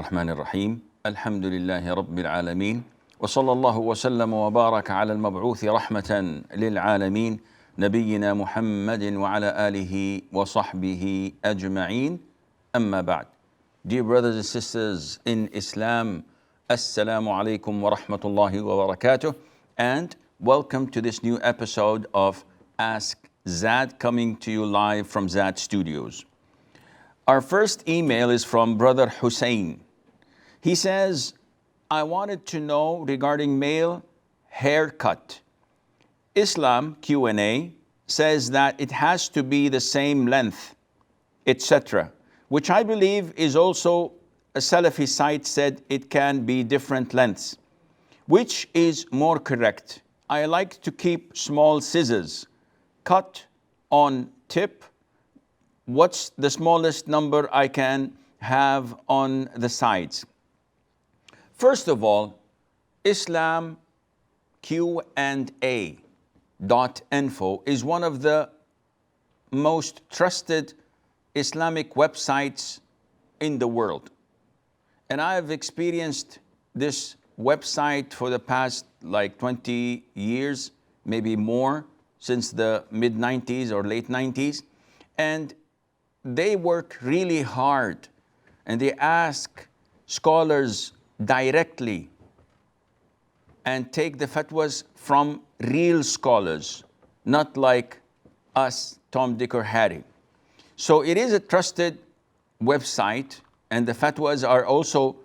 الرحمن الرحيم الحمد لله رب العالمين وصلى الله وسلم وبارك على المبعوث رحمة للعالمين نبينا محمد وعلى آله وصحبه أجمعين أما بعد. Dear brothers and sisters in Islam, Assalamu alaikum wa rahmatullahi wa barakatuh, and welcome to this new episode of Ask Zad, coming to you live from Zad Studios. Our first email is from Brother Hussein. He says, I wanted to know regarding male haircut. Islam Q&A says that it has to be the same length, etc., which I believe is also a Salafi site said it can be different lengths. Which is more correct? I like to keep small scissors, cut on tip. What's the smallest number I can have on the sides? First of all, Islam Q&A.info is one of the most trusted Islamic websites in the world. And I have experienced this website for the past like 20 years, maybe more, since the mid-90s or late 90s. And they work really hard and they ask scholars directly and take the fatwas from real scholars, not like us, Tom, Dick, or Harry. So it is a trusted website and the fatwas are also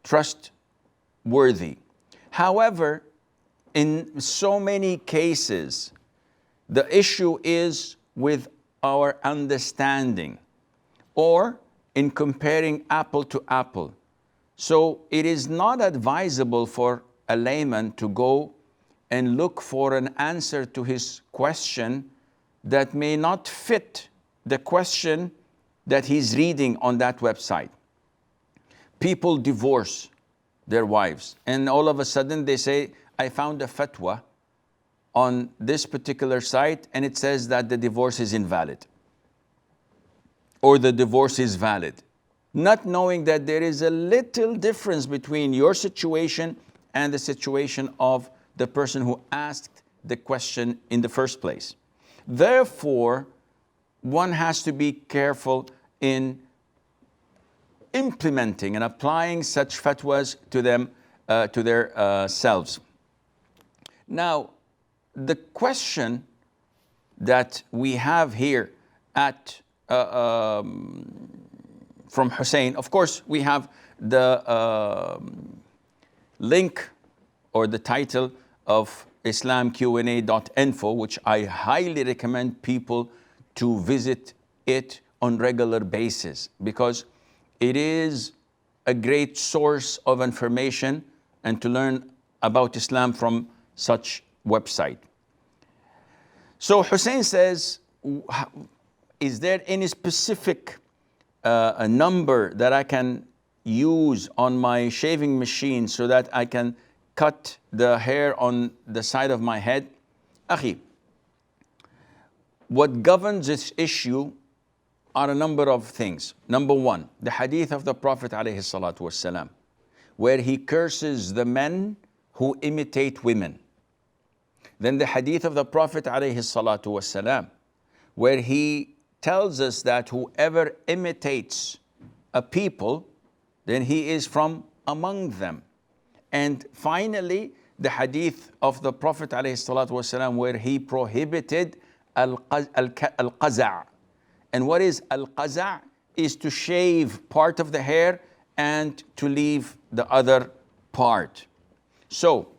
trustworthy. However, in so many cases, the issue is with our understanding or in comparing apple to apple. So it is not advisable for a layman to go and look for an answer to his question that may not fit the question that he's reading on that website. People divorce their wives and all of a sudden they say, I found a fatwa on this particular site and it says that the divorce is invalid or the divorce is valid, not knowing that there is a little difference between your situation and the situation of the person who asked the question in the first place. Therefore, one has to be careful in implementing and applying such fatwas to them, to their selves. Now, the question that we have here at from Hussein, of course, we have the link or the title of islamqa.info, which I highly recommend people to visit it on regular basis because it is a great source of information and to learn about Islam from such website. So Hussein says, is there any specific a number that I can use on my shaving machine so that I can cut the hair on the side of my head? Akhi, what governs this issue are a number of things. Number one, the hadith of the Prophet ﷺ, where he curses the men who imitate women. Then the hadith of the Prophet ﷺ, where he tells us that whoever imitates a people, then he is from among them. And finally, the hadith of the Prophet ﷺ, where he prohibited al-qaza'. And what is al-qaza'? Is to shave part of the hair and to leave the other part. So,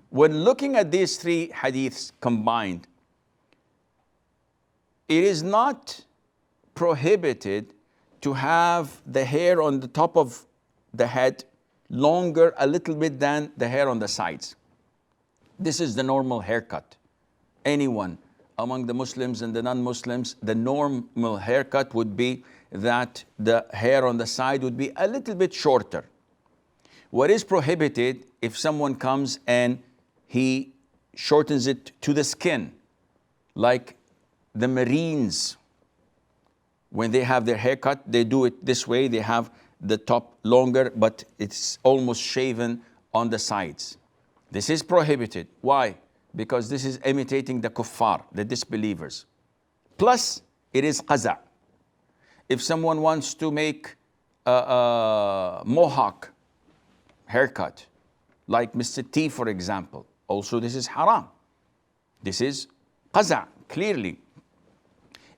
when looking at these three hadiths combined, it is not prohibited to have the hair on the top of the head longer a little bit than the hair on the sides. This is the normal haircut. Anyone among the Muslims and the non-Muslims, the normal haircut would be that the hair on the side would be a little bit shorter. What is prohibited if someone comes and he shortens it to the skin, like the Marines, when they have their haircut, they do it this way. They have the top longer, but it's almost shaven on the sides. This is prohibited. Why? Because this is imitating the kuffar, the disbelievers. Plus, it is qaza'. If someone wants to make a mohawk haircut, like Mr. T, for example, also this is haram. This is qaza', clearly.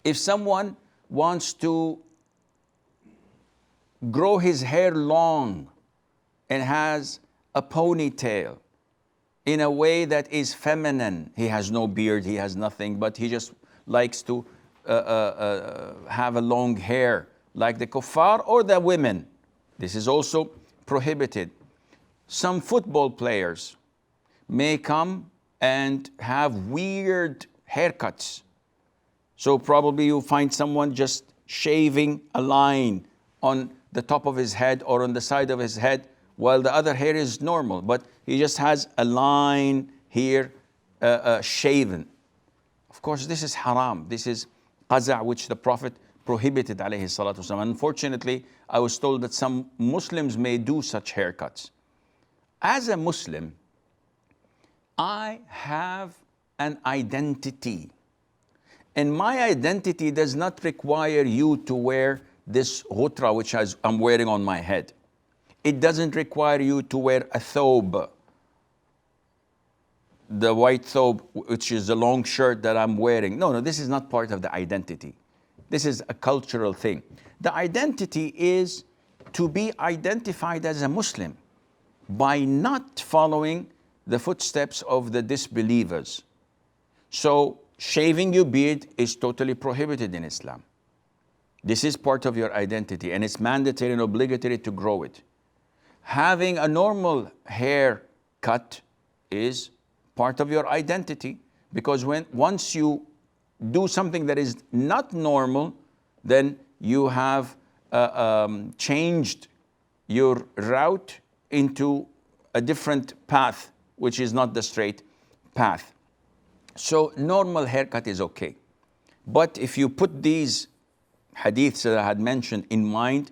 If someone wants to grow his hair long and has a ponytail in a way that is feminine, he has no beard, he has nothing, but he just likes to have a long hair like the kuffar or the women, this is also prohibited. Some football players may come and have weird haircuts. So probably you find someone just shaving a line on the top of his head or on the side of his head while the other hair is normal, but he just has a line here shaven. Of course, this is haram. This is qaza', which the Prophet prohibited, alayhi salatu wasalam. Unfortunately, I was told that some Muslims may do such haircuts. As a Muslim, I have an identity. And my identity does not require you to wear this ghutra which I'm wearing on my head. It doesn't require you to wear a thobe, the white thobe, which is the long shirt that I'm wearing. No, this is not part of the identity. This is a cultural thing. The identity is to be identified as a Muslim by not following the footsteps of the disbelievers. So shaving your beard is totally prohibited in Islam. This is part of your identity, and it's mandatory and obligatory to grow it. Having a normal haircut is part of your identity, because once you do something that is not normal, then you have changed your route into a different path, which is not the straight path. So normal haircut is okay. But if you put these hadiths that I had mentioned in mind,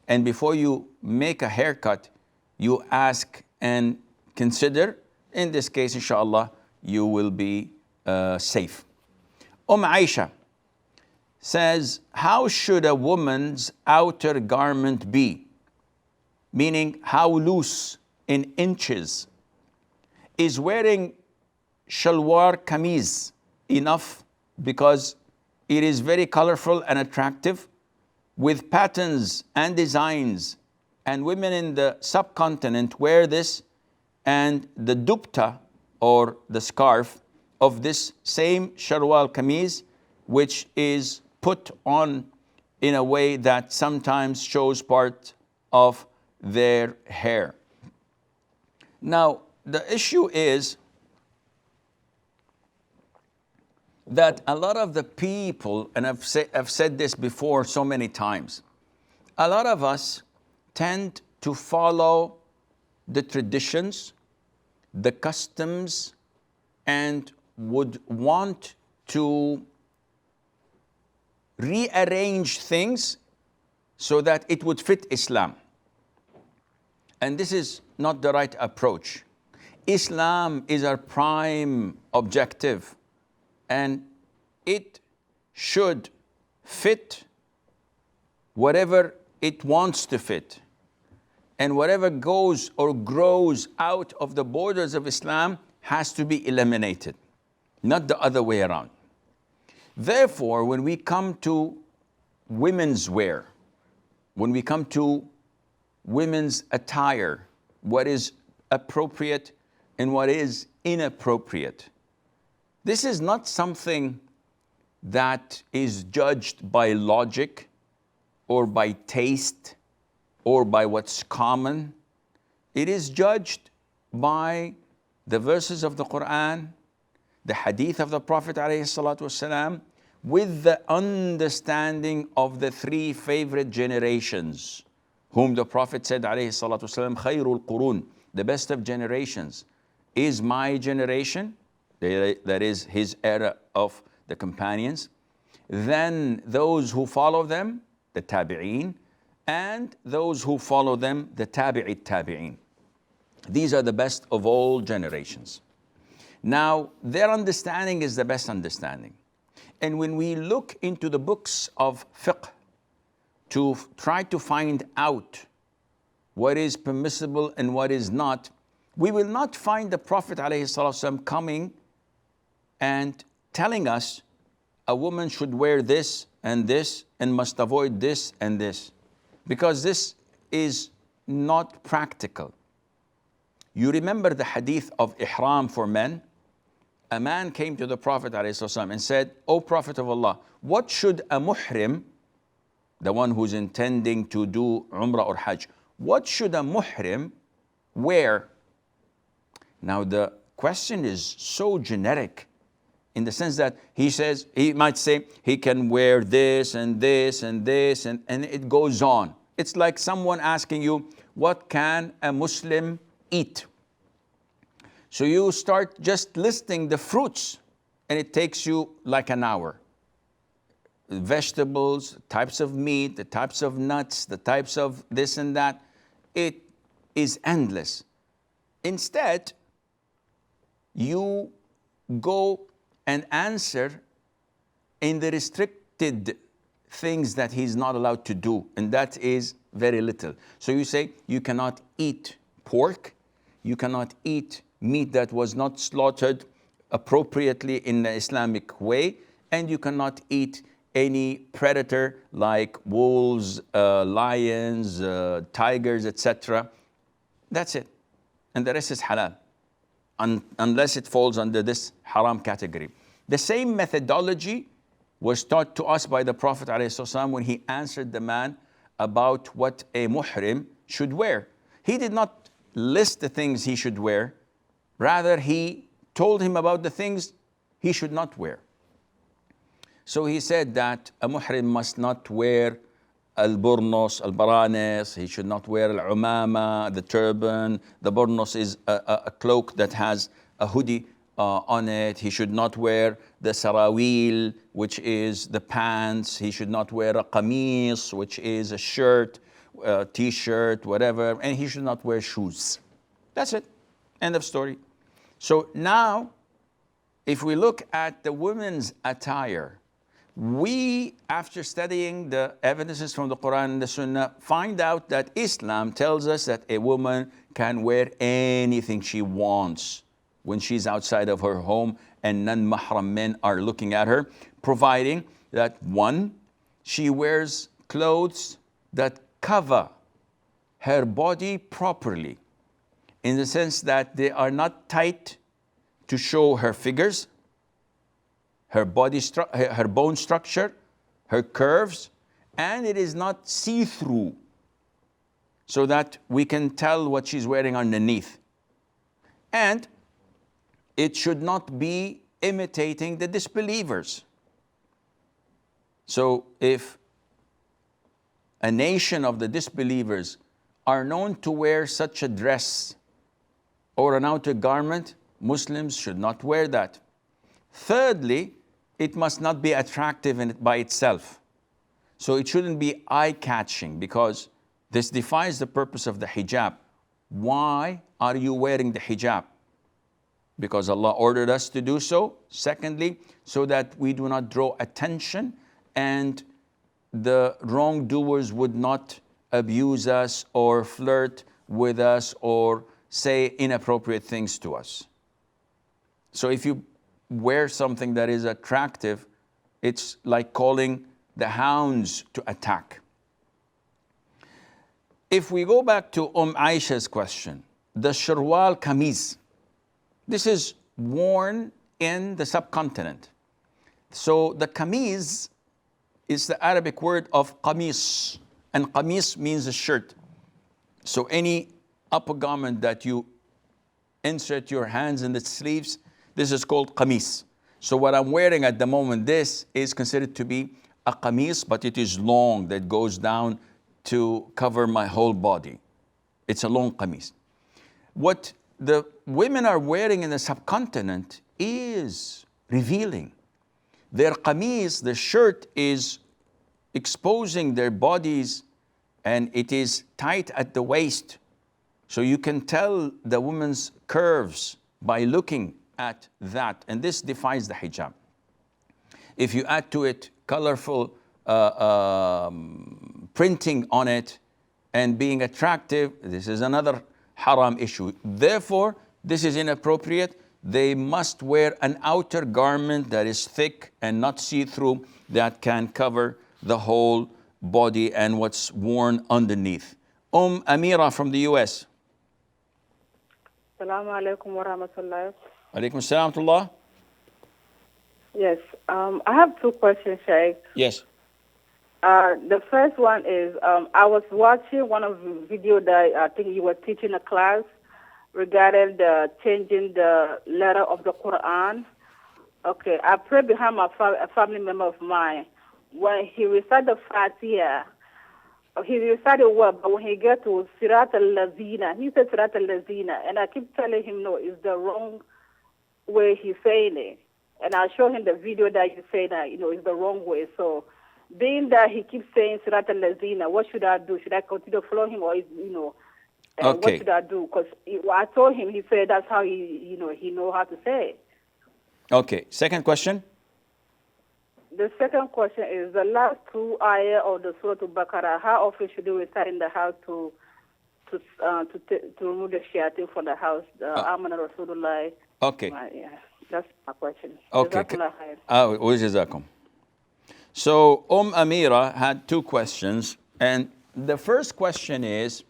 and before you make a haircut, you ask and consider, in this case, inshallah, you will be safe. Aisha says, how should a woman's outer garment be? Meaning, how loose in inches? Is wearing shalwar kameez enough? Because it is very colorful and attractive with patterns and designs. And women in the subcontinent wear this, and the dupta, or the scarf of this same shalwar kameez, which is put on in a way that sometimes shows part of their hair. Now, the issue is that a lot of the people, and I've said this before so many times, a lot of us tend to follow the traditions, the customs, and would want to rearrange things so that it would fit Islam. And this is not the right approach. Islam is our prime objective, and it should fit whatever it wants to fit. And whatever goes or grows out of the borders of Islam has to be eliminated, not the other way around. Therefore, when we come to women's wear, when we come to women's attire, what is appropriate and what is inappropriate, this is not something that is judged by logic or by taste or by what's common. It is judged by the verses of the Quran, the hadith of the Prophet ﷺ, with the understanding of the three favorite generations, whom the Prophet said ﷺ, Khayrul Qurun, the best of generations, is my generation, that is his era of the companions, then those who follow them, the tabi'een, and those who follow them, the tabi'in. These are the best of all generations. Now, their understanding is the best understanding. And when we look into the books of fiqh to try to find out what is permissible and what is not, we will not find the Prophet ﷺ coming and telling us a woman should wear this and must avoid this and this, because this is not practical. You remember the hadith of ihram for men? A man came to the Prophet ﷺ and said, "O Prophet of Allah, what should a muhrim," the one who's intending to do Umrah or Hajj, what should a muhrim wear? Now the question is so generic in the sense that he might say he can wear this and this and this, and it goes on. It's like someone asking you, what can a Muslim eat? So you start just listing the fruits and it takes you like an hour. Vegetables, types of meat, the types of nuts, the types of this and that. It is endless. Instead, you go and answer in the restricted things that he's not allowed to do, and that is very little. So you say you cannot eat pork, you cannot eat meat that was not slaughtered appropriately in the Islamic way, and you cannot eat any predator like wolves, lions, tigers, etc. That's it. And the rest is halal, unless it falls under this haram category. The same methodology was taught to us by the Prophet ﷺ when he answered the man about what a muhrim should wear. He did not list the things he should wear. Rather, he told him about the things he should not wear. So he said that a muhrim must not wear al-burnos, al-baranes, he should not wear al-umama, the turban. The burnos is a cloak that has a hoodie on it. He should not wear the sarawil, which is the pants. He should not wear a qamis, which is a shirt, t-shirt, whatever. And he should not wear shoes. That's it. End of story. So now, if we look at the women's attire, we, after studying the evidences from the Quran and the Sunnah, find out that Islam tells us that a woman can wear anything she wants when she's outside of her home and non-mahram men are looking at her, providing that, one, she wears clothes that cover her body properly, in the sense that they are not tight to show her figures, her her bone structure, her curves, and it is not see-through, so that we can tell what she's wearing underneath. And it should not be imitating the disbelievers. So if a nation of the disbelievers are known to wear such a dress or an outer garment, Muslims should not wear that. Thirdly, it must not be attractive by itself. So it shouldn't be eye-catching, because this defies the purpose of the hijab. Why are you wearing the hijab? Because Allah ordered us to do so. Secondly, so that we do not draw attention and the wrongdoers would not abuse us or flirt with us or say inappropriate things to us. So if you wear something that is attractive, it's like calling the hounds to attack. If we go back to Aisha's question, the sharwal kameez, this is worn in the subcontinent. So the kameez is the Arabic word of qamis, and qamis means a shirt. So any upper garment that you insert your hands in the sleeves, this is called qamis. So what I'm wearing at the moment, this is considered to be a qamis, but it is long, that goes down to cover my whole body. It's a long qamis. What the women are wearing in the subcontinent is revealing. Their qamis, the shirt, is exposing their bodies and it is tight at the waist. So you can tell the woman's curves by looking at that. And this defines the hijab. If you add to it colorful printing on it and being attractive, this is another haram issue. Therefore, this is inappropriate. They must wear an outer garment that is thick and not see-through, that can cover the whole body and what's worn underneath. Amira from the US. Assalamu alaikum wa rahmatullah. Alaikum assalam wa rahmatullah. Yes, I have two questions, Sheikh. Yes. The first one is, I was watching one of the video that I think you were teaching a class regarding the changing the letter of the Quran. Okay, I prayed behind a family member of mine. When he recited the Fatiha, he recited well, but when he got to Surat al-Lazina, he said Surat al-Lazina, and I keep telling him, no, it's the wrong way he's saying it. And I show him the video that you say that, it's the wrong way. So, being that he keeps saying Surat al-Lazina, what should I do? Should I continue to follow him, or Okay. what should I do? Because I told him, he said that's how he know how to say it. Okay. Second question. The second question is the last two ayah of the Surat Al-Baqarah. How often should we recite in the house to remove the Sh.Assim from the house? Amana Rasulullah. Okay. Yeah, that's my question. Okay. Jazakallah khair. Jazakum. So Amira had two questions, and the first question is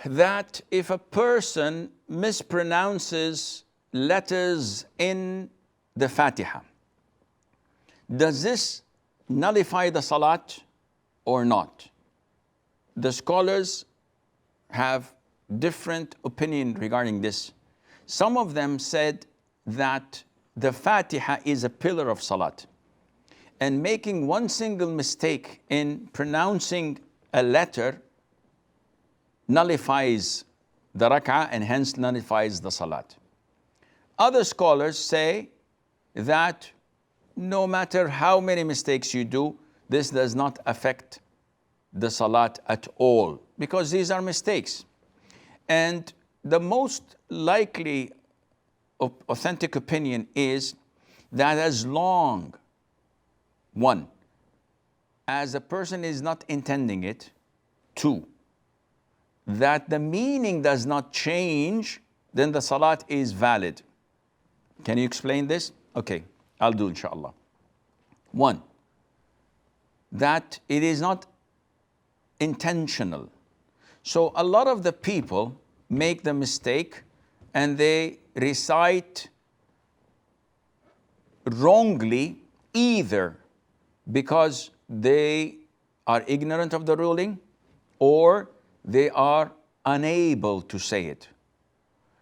that if a person mispronounces letters in the Fatiha, does this nullify the salat or not? The scholars have different opinion regarding this. Some of them said that the Fatiha is a pillar of salat, and making one single mistake in pronouncing a letter nullifies the rak'ah and hence nullifies the salat. Other scholars say that no matter how many mistakes you do, this does not affect the salat at all, because these are mistakes. And the most likely authentic opinion is that as long, one, as a person is not intending it, two, that the meaning does not change, then the salat is valid. Can you explain this? Okay, I'll do inshallah. One, that it is not intentional. So a lot of the people make the mistake and they recite wrongly, either because they are ignorant of the ruling or they are unable to say it.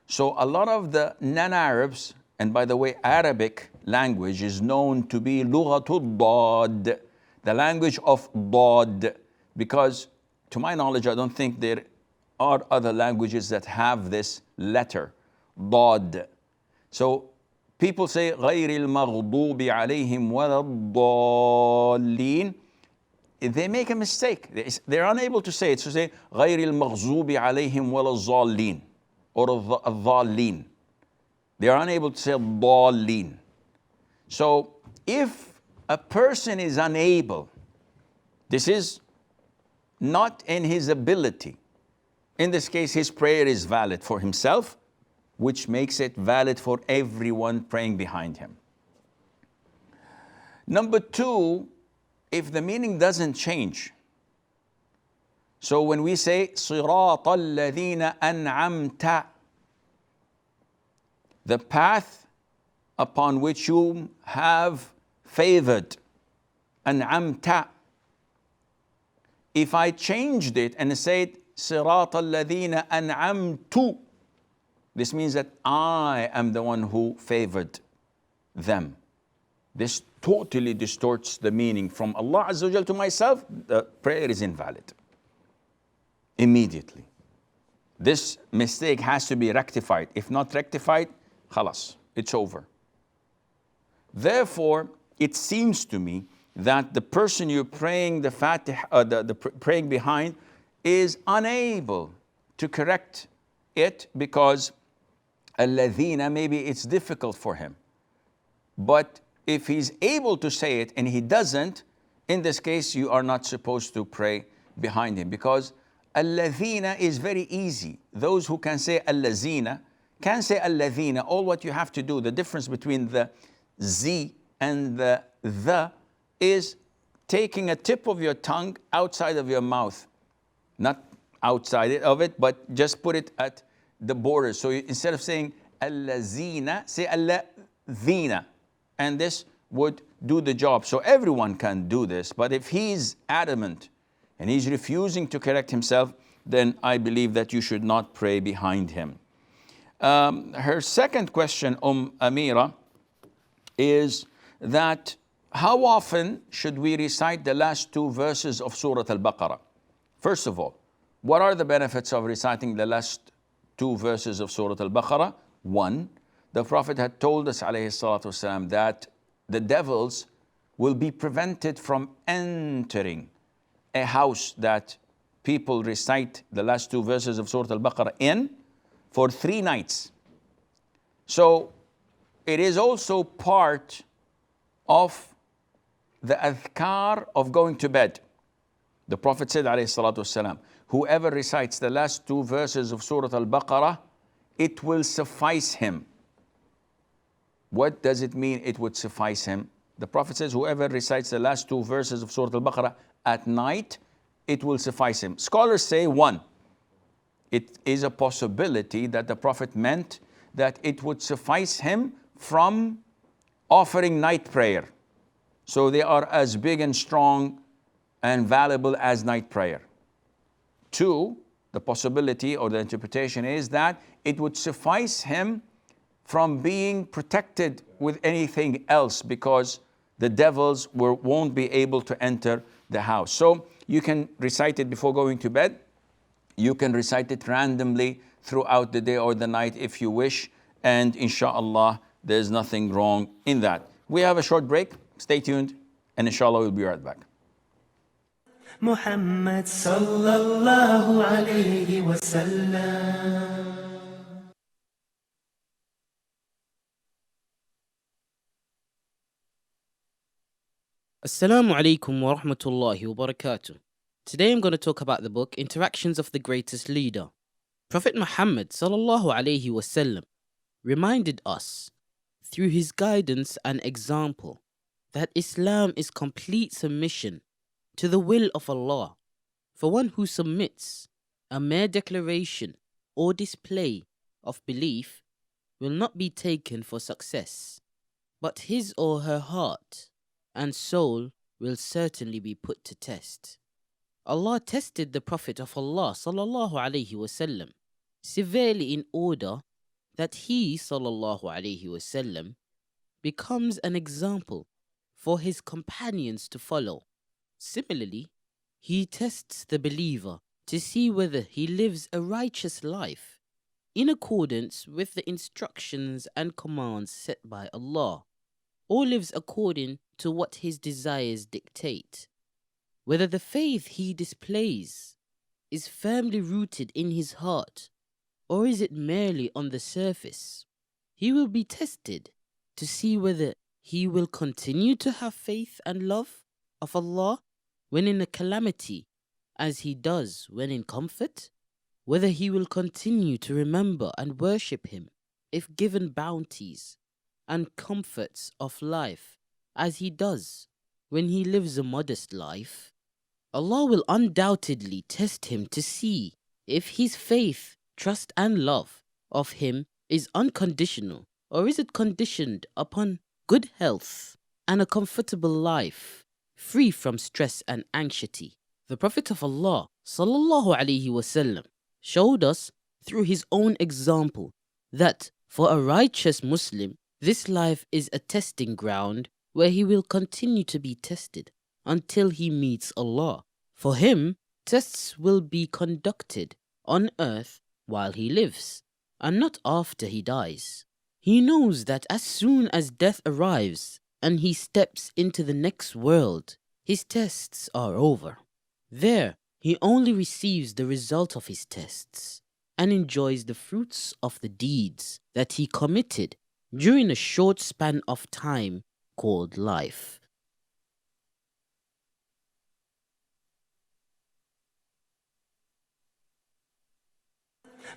So a lot of the non-Arabs, and by the way, Arabic language is known to be lughatul dad, the language of dad, because to my knowledge, I don't think there are other languages that have this letter, dad. So people say غير المغضوب عليهم ولا الضالين. They make a mistake. They're unable to say it. So say غير المغضوب عليهم ولا الضالين or الضالين. They are unable to say الضالين. So if a person is unable, this is not in his ability. In this case, his prayer is valid for himself, which makes it valid for everyone praying behind him. Number two, if the meaning doesn't change. So when we say صراط الذين أنعمت, the path upon which you have favored, أنعمت. If I changed it and said صراط الذين أنعمت, this means that I am the one who favored them. This totally distorts the meaning from Allah Azza wa Jal to myself. The prayer is invalid immediately. This mistake has to be rectified. If not rectified, khalas, it's over. Therefore, it seems to me that the person you're praying the Fatiha, praying behind, is unable to correct it because alladhina, maybe it's difficult for him. But if he's able to say it and he doesn't, in this case, you are not supposed to pray behind him, because alladhina is very easy. Those who can say allazina can say alladhina. All what you have to do, the difference between the z and the is taking a tip of your tongue outside of your mouth. Not outside of it, but just put it at the border. So instead of saying allazina, say alladhina. And this would do the job. So everyone can do this. But if he's adamant and he's refusing to correct himself, then I believe that you should not pray behind him. Her second question, Amira, is that how often should we recite the last two verses of Surat Al-Baqarah? First of all, what are the benefits of reciting the last two verses of Surat Al-Baqarah? One, the Prophet had told us, alayhi salatu wasalam, that the devils will be prevented from entering a house that people recite the last two verses of Surah Al-Baqarah in for 3 nights. So it is also part of the adhkar of going to bed. The Prophet said, alayhi salatu wasalam, whoever recites the last two verses of Surah Al-Baqarah, it will suffice him. What does it mean it would suffice him? The Prophet says, whoever recites the last two verses of Surah Al-Baqarah at night, it will suffice him. Scholars say 1. It is a possibility that the Prophet meant that it would suffice him from offering night prayer. So they are as big and strong and valuable as night prayer. 2, the possibility or the interpretation is that it would suffice him from being protected with anything else, because the devils won't be able to enter the house. So you can recite it before going to bed. You can recite it randomly throughout the day or the night if you wish. And inshallah, there's nothing wrong in that. We have a short break. Stay tuned. And inshallah, we'll be right back. Muhammad sallallahu alayhi wa sallam. Assalamu alaikum wa rahmatullahi wa barakatuh. Today I'm going to talk about the book Interactions of the Greatest Leader. Prophet Muhammad sallallahu alaihi wasallam reminded us through his guidance and example that Islam is complete submission to the will of Allah. For one who submits, a mere declaration or display of belief will not be taken for success, but his or her heart and soul will certainly be put to test. Allah tested the Prophet of Allah sallallahu alaihi wasallam severely in order that he sallallahu alaihi wasallam becomes an example for his companions to follow. Similarly, he tests the believer to see whether he lives a righteous life in accordance with the instructions and commands set by Allah, or lives according to what his desires dictate. Whether the faith he displays is firmly rooted in his heart, or is it merely on the surface. He will be tested to see whether he will continue to have faith and love of Allah when in a calamity, as he does when in comfort, whether he will continue to remember and worship him if given bounties and comforts of life, as he does when he lives a modest life. Allah will undoubtedly test him to see if his faith, trust and love of him is unconditional, or is it conditioned upon good health and a comfortable life, free from stress and anxiety. The Prophet of Allah sallallahu alaihi wasallam showed us through his own example that for a righteous Muslim, this life is a testing ground where he will continue to be tested until he meets Allah. For him, tests will be conducted on earth while he lives, and not after he dies. He knows that as soon as death arrives, and he steps into the next world, his tests are over. There, he only receives the result of his tests and enjoys the fruits of the deeds that he committed during a short span of time called life.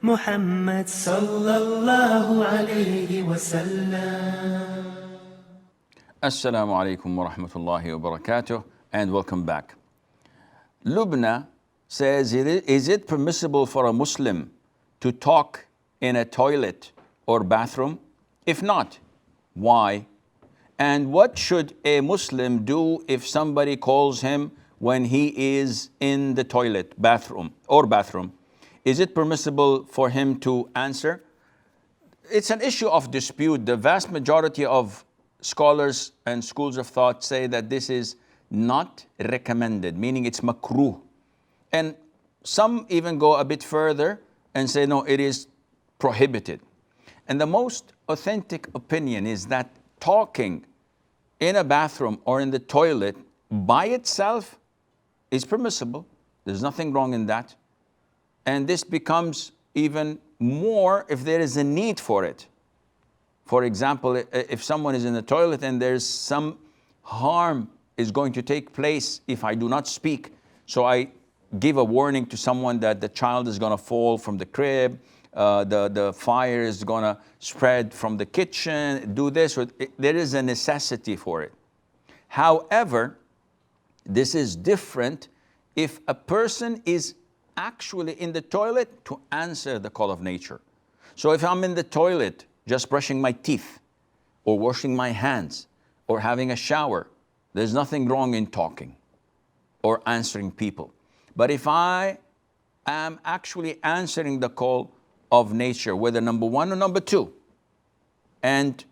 محمد صلى الله عليه وسلم. Assalamu alaikum wa rahmatullahi wa barakatuh, and welcome back. Lubna says, is it permissible for a Muslim to talk in a toilet or bathroom? If not, why? And what should a Muslim do if somebody calls him when he is in the toilet, bathroom? Is it permissible for him to answer? It's an issue of dispute. The vast majority of scholars and schools of thought say that this is not recommended, meaning it's makruh. And some even go a bit further and say, no, it is prohibited. And the most authentic opinion is that talking in a bathroom or in the toilet by itself is permissible. There's nothing wrong in that. And this becomes even more if there is a need for it. For example, if someone is in the toilet and there's some harm is going to take place if I do not speak, so I give a warning to someone that the child is going to fall from the crib, the fire is going to spread from the kitchen, do this, there is a necessity for it. However, this is different if a person is actually in the toilet to answer the call of nature. So if I'm in the toilet just brushing my teeth or washing my hands or having a shower, there's nothing wrong in talking or answering people. But if I am actually answering the call of nature, whether number one or number two, and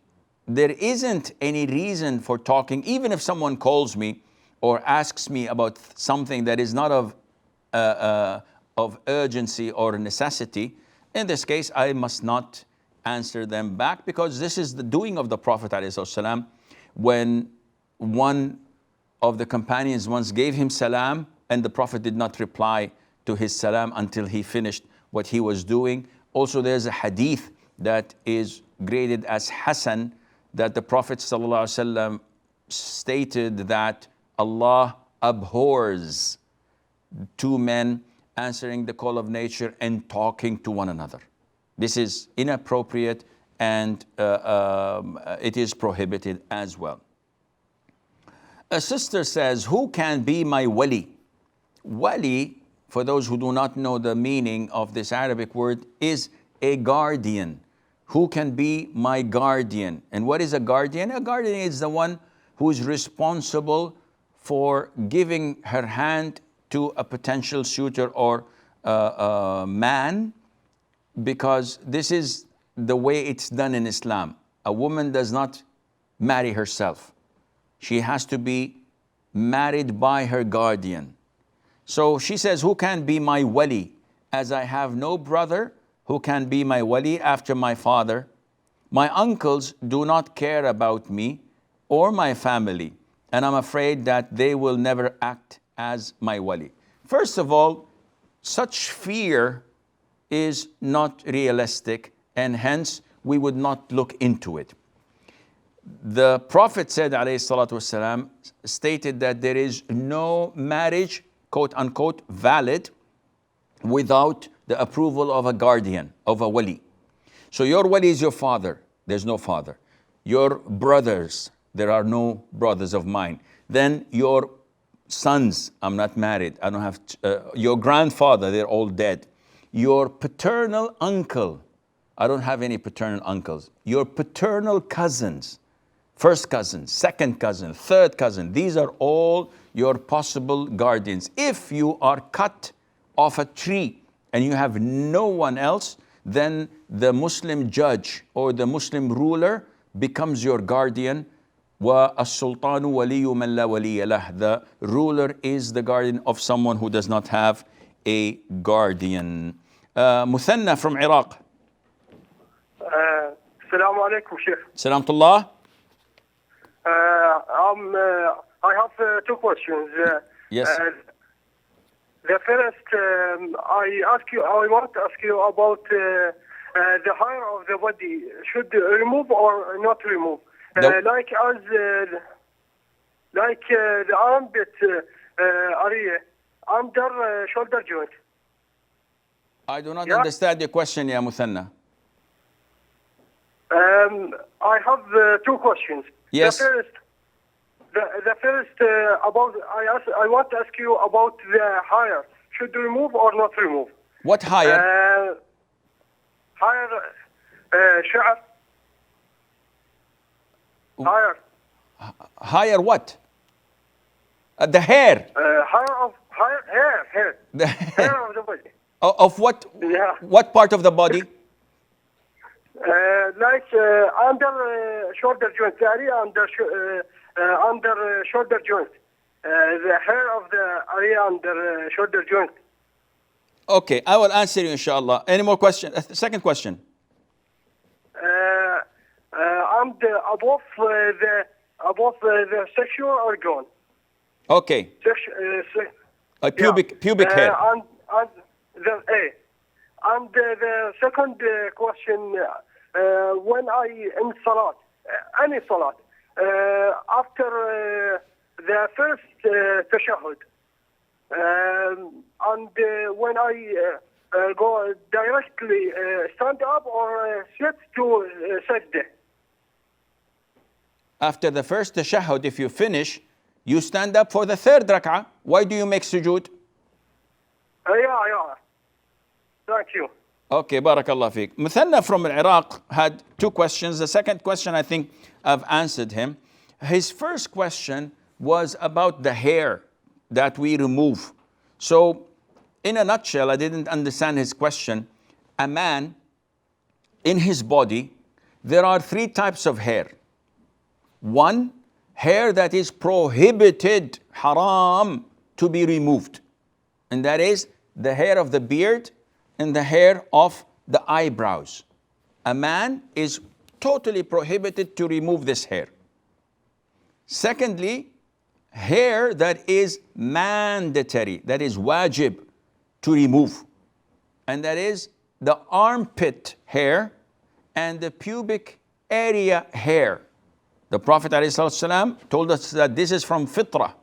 there isn't any reason for talking, even if someone calls me or asks me about something that is not of urgency or necessity, in this case, I must not answer them back, because this is the doing of the Prophet ﷺ. When one of the companions once gave him salam, and the Prophet did not reply to his salam until he finished what he was doing. Also, there's a hadith that is graded as Hasan, that the Prophet ﷺ stated that Allah abhors two men answering the call of nature and talking to one another. This is inappropriate, and it is prohibited as well. A sister says, who can be my wali? Wali, for those who do not know the meaning of this Arabic word, is a guardian. Who can be my guardian? And what is a guardian? A guardian is the one who is responsible for giving her hand to a potential suitor or man, because this is the way it's done in Islam. A woman does not marry herself. She has to be married by her guardian. So she says, who can be my wali? As I have no brother who can be my wali after my father. My uncles do not care about me or my family, and I'm afraid that they will never act as my wali. First of all, such fear is not realistic, and hence we would not look into it. The Prophet said, alayhi salatu wasalam, stated that there is no marriage, quote unquote, valid without the approval of a guardian, of a wali. So your wali is your father. There's no father. Your brothers, there are no brothers of mine. Then your sons, I'm not married. I don't have, your grandfather, they're all dead. Your paternal uncle, I don't have any paternal uncles. Your paternal cousins, first cousin, second cousin, third cousin, these are all your possible guardians. If you are cut off a tree and you have no one else, then the Muslim judge or the Muslim ruler becomes your guardian. وَالسُّلْطَانُ وَلِيُّ مَنْ لَا وَلِيَّ لَهُ. The ruler is the guardian of someone who does not have a guardian. Muthanna from Iraq. Assalamu alaikum, Sheikh. Salamtullah. I have two questions. Yes. The first, I want to ask you about the hair of the body. Should remove or not remove? No. Like the armpit area under shoulder joint. I do not Yeah. understand your question, Ya Muthanna. I have two questions. Yes. The first about I want to ask you about the hair. Should remove or not remove? What higher? Hair, شعر. Hair. Higher what? The hair. Hair The hair of the body. of what? Yeah. What part of the body? Like under shoulder joint, the area under shoulder joint. The hair of the area under shoulder joint. Okay, I will answer you inshallah. Any more question? Second question. And above the sexual organ. Okay. Pubic hair. And the second question, when I in salat, any salat, after the first tashahhud, and when I go directly stand up or sit to sajda. After the first tashahhud, if you finish, you stand up for the third rak'ah. Why do you make sujood? Yeah. Thank you. Okay, barakallah fiqh. Muthanna from Iraq had two questions. The second question, I think I've answered him. His first question was about the hair that we remove. So, in a nutshell, I didn't understand his question. A man, in his body, there are three types of hair. One, hair that is prohibited, haram, to be removed. And that is the hair of the beard and the hair of the eyebrows. A man is totally prohibited to remove this hair. Secondly, hair that is mandatory, that is wajib to remove. And that is the armpit hair and the pubic area hair. The Prophet ﷺ told us that this is from fitrah,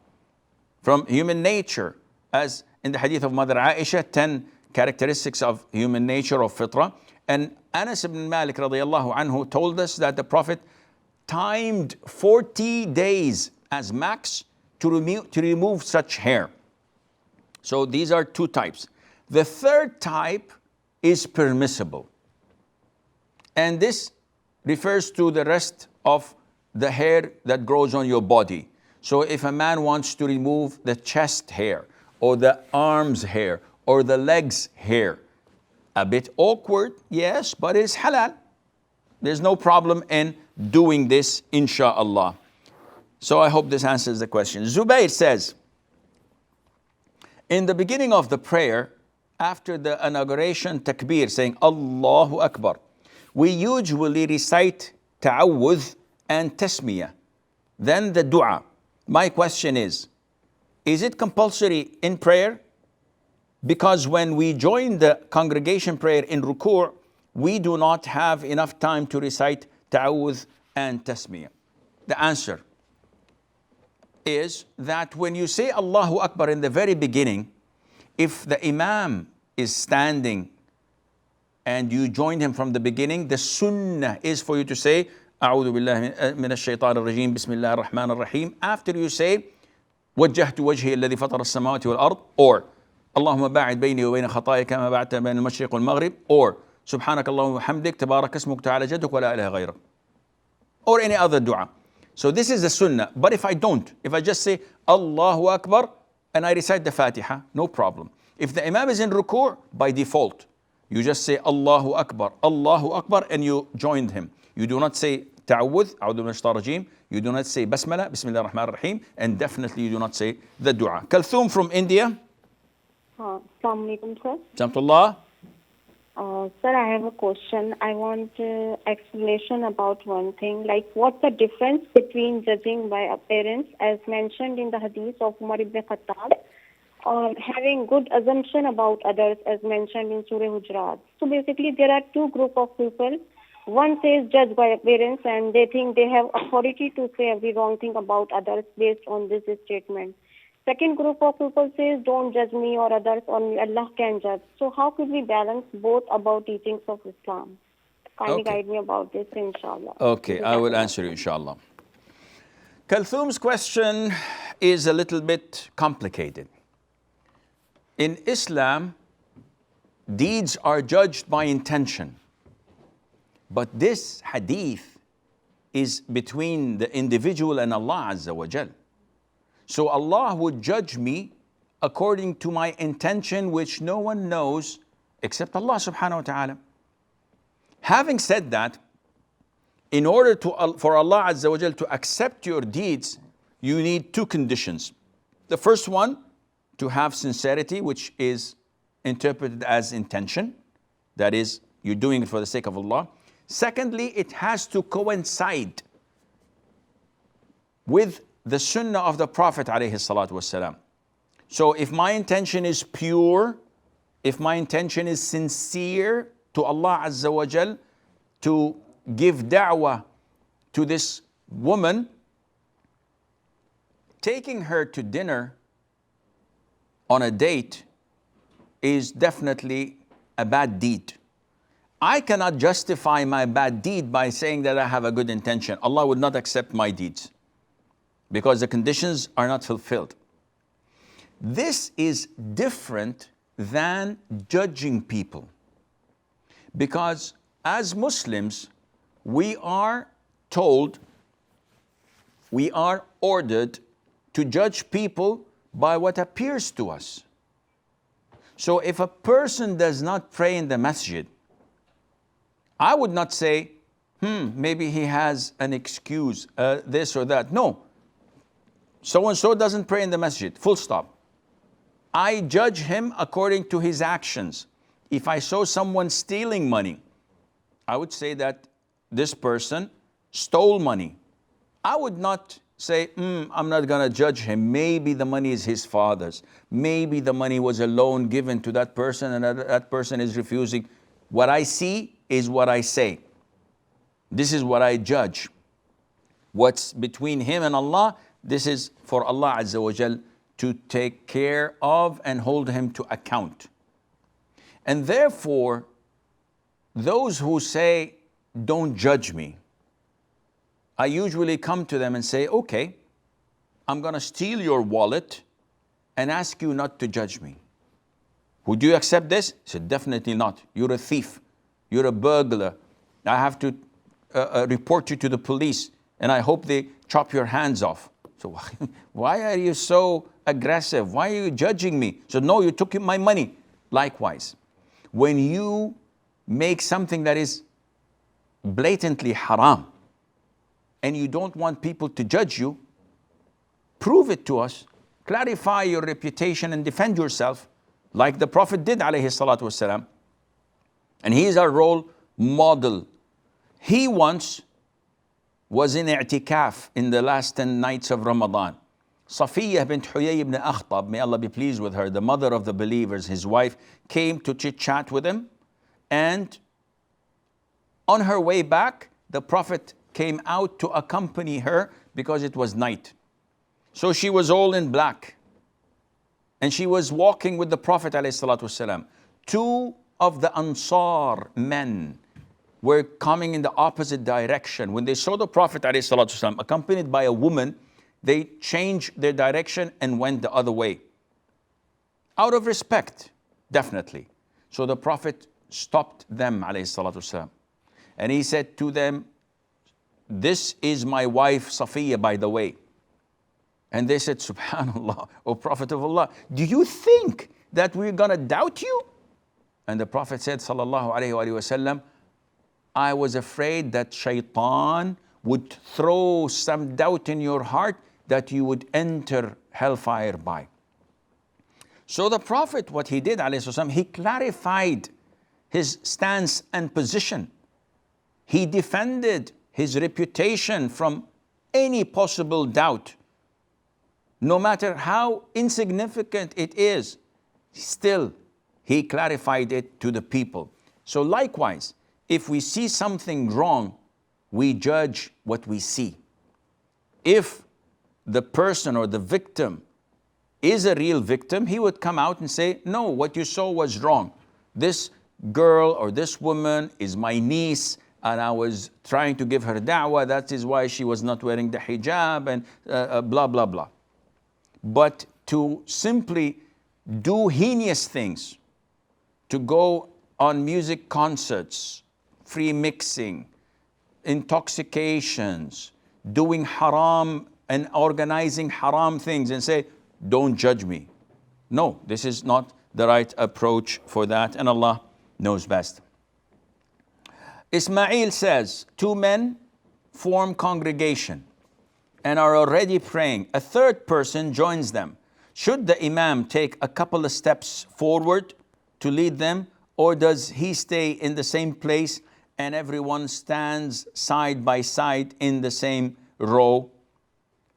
from human nature, as in the hadith of Mother Aisha, 10 characteristics of human nature of fitrah. And Anas ibn Malik radiallahu anhu told us that the Prophet timed 40 days as max to remove such hair. So these are two types. The third type is permissible. And this refers to the rest of the hair that grows on your body. So if a man wants to remove the chest hair or the arms hair or the legs hair, a bit awkward, yes, but it's halal. There's no problem in doing this, insha'Allah. So I hope this answers the question. Zubayr says, in the beginning of the prayer, after the inauguration takbir, saying Allahu Akbar, we usually recite ta'awudh and tasmiyah, then the dua. My question is it compulsory in prayer? Because when we join the congregation prayer in ruku', we do not have enough time to recite ta'awudh and tasmiyah. The answer is that when you say Allahu Akbar in the very beginning, if the imam is standing and you join him from the beginning, the sunnah is for you to say أعوذ بالله من الشيطان الرجيم بسم الله الرحمن الرحيم. After you say وجهت وجهي الذي فطر السماوات والأرض, or اللهم باعد بيني وبين خطاياي كما بعدت بين المشرق والمغرب, or سبحانك اللهم وبحمدك تبارك اسمك تعالى جدك ولا إله غيرك, or any other dua. So this is the sunnah. But if I don't, if I just say Allahu Akbar and I recite the Fatiha, no problem. If the imam is in ruku', by default, you just say Allahu Akbar, and you joined him. You do not say ta'awudh, a'udhu min ash-shaytanir rajim. You do not say basmala, bismillahir rahmanir rahim, and definitely you do not say the dua. Kalthum from India. Assalamu alaikum, sir. Jamtullah. Sir, I have a question. I want explanation about one thing. Like, what's the difference between judging by appearance, as mentioned in the hadith of Umar ibn Khattab, or having good assumption about others, as mentioned in Surah Hujurat? So basically, there are two groups of people. One says judge by appearance, and they think they have authority to say every wrong thing about others based on this statement. Second group of people says, don't judge me or others, only Allah can judge. So how could we balance both about teachings of Islam? Kindly guide me about this, inshallah. Okay, I will answer you, inshallah. Kalthum's question is a little bit complicated. In Islam, deeds are judged by intention. But this hadith is between the individual and Allah Azza wa Jal. So Allah would judge me according to my intention, which no one knows except Allah subhanahu wa ta'ala. Having said that, in order for Allah Azza wa Jal to accept your deeds, you need two conditions. The first one, to have sincerity, which is interpreted as intention. That is, you're doing it for the sake of Allah. Secondly, it has to coincide with the sunnah of the Prophet alayhi salatu wasalam. So if my intention is pure, if my intention is sincere to Allah Azza wa Jal, to give da'wah to this woman, taking her to dinner on a date is definitely a bad deed. I cannot justify my bad deed by saying that I have a good intention. Allah would not accept my deeds because the conditions are not fulfilled. This is different than judging people, because as Muslims, we are told, we are ordered to judge people by what appears to us. So if a person does not pray in the masjid, I would not say, maybe he has an excuse, this or that. No. So-and-so doesn't pray in the masjid, full stop. I judge him according to his actions. If I saw someone stealing money, I would say that this person stole money. I would not say, I'm not going to judge him. Maybe the money is his father's. Maybe the money was a loan given to that person and that person is refusing. What I see is what I say. This is what I judge. What's between him and Allah, this is for Allah Azza wa Jal to take care of and hold him to account. And therefore, those who say, don't judge me, I usually come to them and say, okay, I'm going to steal your wallet and ask you not to judge me. Would you accept this? I said, definitely not. You're a thief. You're a burglar. I have to report you to the police, and I hope they chop your hands off. So why are you so aggressive? Why are you judging me? So no, you took my money. Likewise, when you make something that is blatantly haram, and you don't want people to judge you, prove it to us, clarify your reputation and defend yourself, like the Prophet did, alayhi salatu wasalam. And he is our role model. He once was in i'tikaf in the last 10 nights of Ramadan. Safiyyah bint Huyay ibn Akhtab, may Allah be pleased with her, the mother of the believers, his wife, came to chit-chat with him. And on her way back, the Prophet came out to accompany her because it was night. So she was all in black. And she was walking with the Prophet ﷺ. Two of the Ansar men were coming in the opposite direction. When they saw the Prophet ﷺ accompanied by a woman, they changed their direction and went the other way. Out of respect, definitely. So the Prophet stopped them ﷺ. And he said to them, this is my wife Safiyyah, by the way. And they said, Subhanallah, O Prophet of Allah, do you think that we're going to doubt you? And the Prophet said, Sallallahu Alaihi Wasallam, I was afraid that shaitan would throw some doubt in your heart that you would enter hellfire by. So the Prophet, what he did, alayhi wasallam, he clarified his stance and position. He defended his reputation from any possible doubt. No matter how insignificant it is, still he clarified it to the people. So likewise, if we see something wrong, we judge what we see. If the person or the victim is a real victim, he would come out and say, no, what you saw was wrong. This girl or this woman is my niece, and I was trying to give her da'wah, that is why she was not wearing the hijab, and blah, blah, blah. But to simply do heinous things, to go on music concerts, free mixing, intoxications, doing haram and organizing haram things and say, don't judge me. No, this is not the right approach for that, and Allah knows best. Ismail says, 2 men form congregation and are already praying. A third person joins them. Should the imam take a couple of steps forward to lead them, or does he stay in the same place and everyone stands side by side in the same row?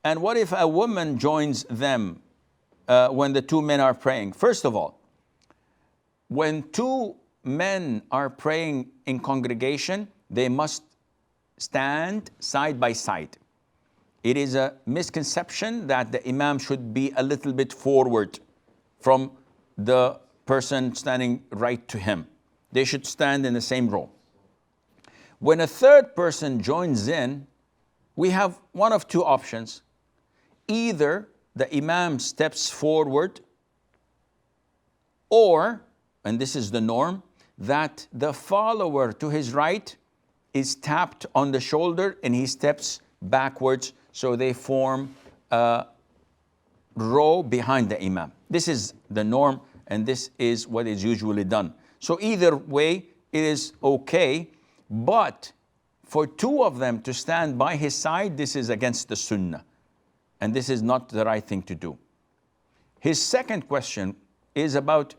And what if a woman joins them when the 2 men are praying? First of all, when 2 men are praying in congregation, they must stand side by side. It is a misconception that the imam should be a little bit forward from the person standing right to him. They should stand in the same row. When a third person joins in, we have one of 2 options. Either the imam steps forward, or, and this is the norm, that the follower to his right is tapped on the shoulder and he steps backwards, so they form a row behind the imam. This is the norm, and this is what is usually done. So either way, it is okay, but for 2 of them to stand by his side, this is against the sunnah, and this is not the right thing to do. His second question is about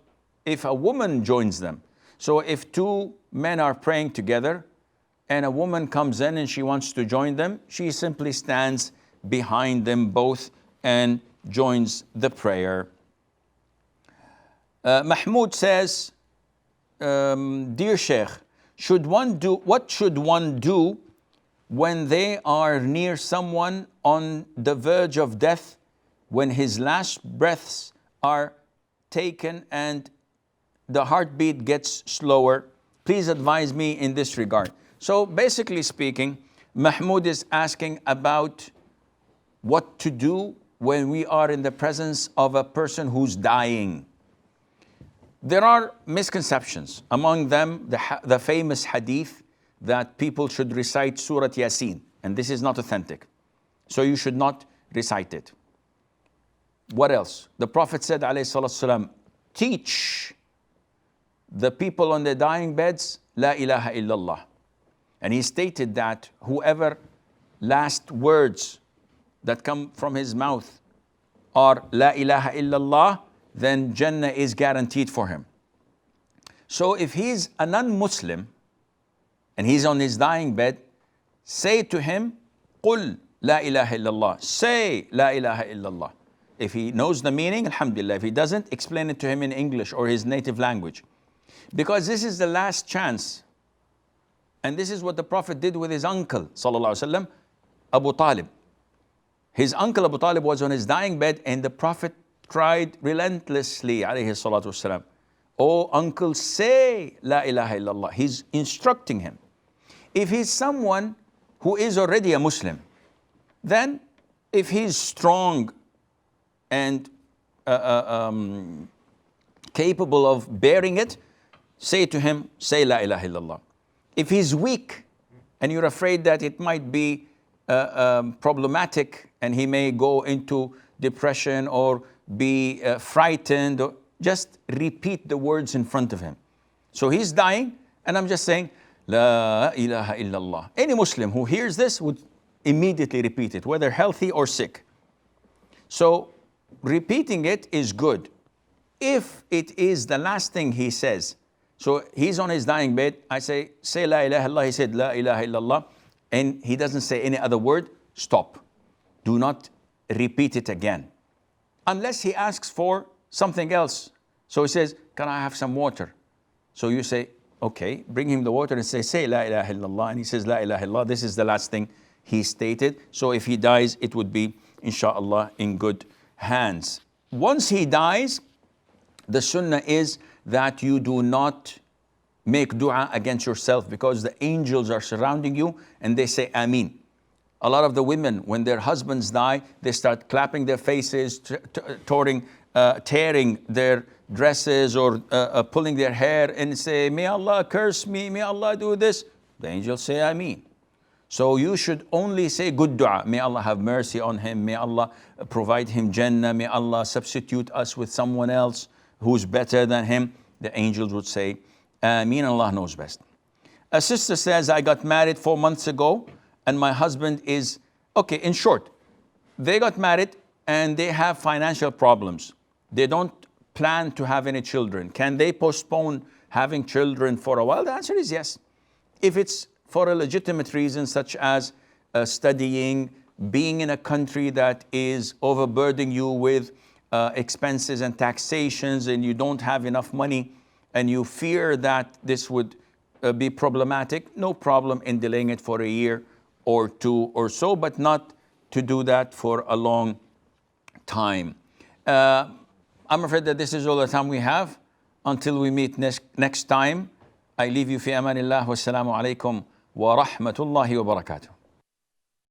if a woman joins them. So if 2 men are praying together and a woman comes in and she wants to join them, she simply stands behind them both and joins the prayer. Mahmoud says, dear Sheikh, what should one do when they are near someone on the verge of death, when his last breaths are taken and the heartbeat gets slower? Please advise me in this regard. So basically speaking, Mahmoud is asking about what to do when we are in the presence of a person who's dying. There are misconceptions, among them the famous hadith that people should recite Surat Yasin, and this is not authentic. So you should not recite it. What else? The Prophet said, alayhi salatu wasalam, teach the people on their dying beds, La ilaha illallah. And he stated that whoever last words that come from his mouth are La ilaha illallah, then Jannah is guaranteed for him. So if he's a non-Muslim and he's on his dying bed, say to him, Qul La ilaha illallah. Say La ilaha illallah. If he knows the meaning, alhamdulillah. If he doesn't, explain it to him in English or his native language. Because this is the last chance. And this is what the Prophet did with his uncle, sallallahu alaihi wasallam, Abu Talib. His uncle Abu Talib was on his dying bed, and the Prophet cried relentlessly, alayhi salatu wasalam, oh uncle, say La ilaha illallah. He's instructing him. If he's someone who is already a Muslim, then if he's strong and capable of bearing it, say to him, say La ilaha illallah. If he's weak and you're afraid that it might be problematic and he may go into depression or be frightened, or just repeat the words in front of him. So he's dying and I'm just saying, La ilaha illallah. Any Muslim who hears this would immediately repeat it, whether healthy or sick. So repeating it is good. If it is the last thing he says, So he's on his dying bed. I say La ilaha illallah. He said, La ilaha illallah. And he doesn't say any other word. Stop. Do not repeat it again. Unless he asks for something else. So he says, can I have some water? So you say, okay, bring him the water and say La ilaha illallah. And he says, La ilaha illallah. This is the last thing he stated. So if he dies, it would be, inshallah, in good hands. Once he dies, the sunnah is that you do not make dua against yourself, because the angels are surrounding you and they say Ameen. A lot of the women, when their husbands die, they start clapping their faces, tearing their dresses, or pulling their hair and say, may Allah curse me, may Allah do this. The angels say Ameen. So you should only say good dua. May Allah have mercy on him. May Allah provide him Jannah. May Allah substitute us with someone else who's better than him. The angels would say, Ameen, Allah knows best. A sister says, I got married 4 months ago and my husband is, okay, in short, they got married and they have financial problems. They don't plan to have any children. Can they postpone having children for a while? The answer is yes. If it's for a legitimate reason, such as studying, being in a country that is overburdening you with expenses and taxations, and you don't have enough money, and you fear that this would be problematic, no problem in delaying it for a year or 2 or so, but not to do that for a long time. I'm afraid that this is all the time we have. Until we meet next time, I leave you fi amanillah. Wassalamu alaikum wa rahmatullahi wa barakatuh.